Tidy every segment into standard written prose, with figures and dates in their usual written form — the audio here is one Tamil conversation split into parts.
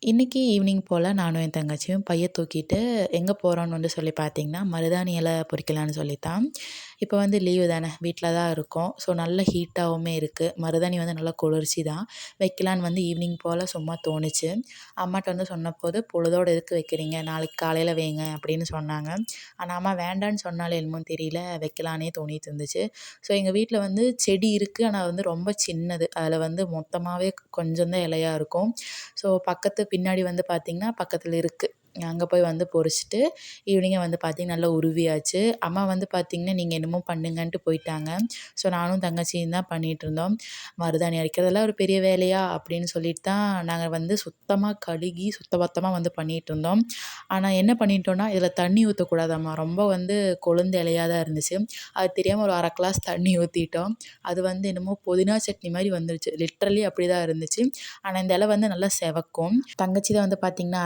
இன்றைக்கி ஈவினிங் போல் நானும் என் தங்கச்சியும் பைய தூக்கிட்டு எங்கே போகிறோன்னு வந்து சொல்லி பார்த்தீங்கன்னா மருதாணி இலை பொறிக்கலான்னு சொல்லித்தான். இப்போ வந்து லீவு தானே, வீட்டில் தான் இருக்கோம். ஸோ நல்ல ஹீட்டாகவுமே இருக்குது. மருதாணி வந்து நல்லா குளிர்ச்சி தான். வைக்கலான்னு வந்து ஈவினிங் போல் சும்மா தோணுச்சு. அம்மாட்ட வந்து சொன்னபோது பொழுதோடு எதுக்கு வைக்கிறீங்க, நாளைக்கு காலையில் வைங்க அப்படின்னு சொன்னாங்க. ஆனால் அம்மா வேண்டான்னு சொன்னாலே என்னமோ தெரியல, வைக்கலானே தோணிட்டு இருந்துச்சு. ஸோ எங்கள் வீட்டில் வந்து செடி இருக்குது, ஆனால் வந்து ரொம்ப சின்னது. அதில் வந்து மொத்தமாகவே கொஞ்சம் தான் இலையா இருக்கும். ஸோ பின்னாடி வந்து பார்த்திங்கன்னா பக்கத்தில் இருக்குது. அங்கே போய் வந்து பொறிச்சிட்டு ஈவினிங்கே வந்து பார்த்திங்கன்னா நல்லா உருவியாச்சு. அம்மா வந்து பார்த்திங்கன்னா நீங்கள் என்னமோ பண்ணுங்கன்ட்டு போயிட்டாங்க. ஸோ நானும் தங்கச்சியும் தான் பண்ணிகிட்ருந்தோம். மருதாணி அரைக்கிறதெல்லாம் ஒரு பெரிய வேலையா அப்படின்னு சொல்லிட்டு தான் நாங்கள் வந்து சுத்தமாக கழுகி சுத்தபத்தமாக வந்து பண்ணிகிட்ருந்தோம். ஆனால் என்ன பண்ணிட்டோன்னா, இதில் தண்ணி ஊற்றக்கூடாதாம்மா, ரொம்ப வந்து கொழுந்து இலையா தான் இருந்துச்சு. அது தெரியாமல் ஒரு 1/2 கிளாஸ் தண்ணி ஊற்றிட்டோம். அது வந்து என்னமோ புதினா சட்னி மாதிரி வந்துருச்சு. லிட்ரலி அப்படி தான் இருந்துச்சு. ஆனால் இந்த இலை வந்து நல்லா செவக்கும். தங்கச்சி தான் வந்து பார்த்திங்கன்னா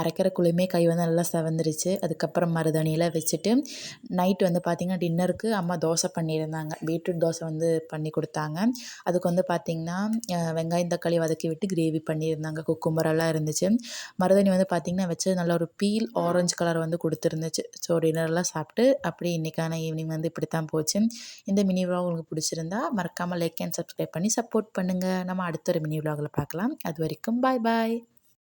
அரைக்கிறக்குள்ளேயுமே கை வந்து நல்லா செவந்துருச்சு. அதுக்கப்புறம் மருதாணியெல்லாம் வச்சுட்டு நைட்டு வந்து பார்த்திங்கன்னா டின்னருக்கு அம்மா தோசை பண்ணியிருந்தாங்க. பீட்ரூட் தோசை வந்து பண்ணி கொடுத்தாங்க. அதுக்கு வந்து பார்த்திங்கன்னா வெங்காயம் தக்காளி வதக்கி விட்டு கிரேவி பண்ணியிருந்தாங்க. குக்கும்பரெல்லாம் இருந்துச்சு. மருதாணி வந்து பார்த்திங்கன்னா வச்சு நல்லா ஒரு பீல் ஆரஞ்சு கலர் வந்து கொடுத்துருந்துச்சு. ஸோ டின்னர்லாம் சாப்பிட்டு அப்படி இன்றைக்கான ஈவினிங் வந்து இப்படி தான் போச்சு. இந்த மினி விலாக் உங்களுக்கு பிடிச்சிருந்தா மறக்காமல் லைக் அண்ட் சப்ஸ்கிரைப் பண்ணி சப்போர்ட் பண்ணுங்கள். நம்ம அடுத்த ஒரு மினி விலாகில் பார்க்கலாம். அது வரைக்கும் பாய் பாய்.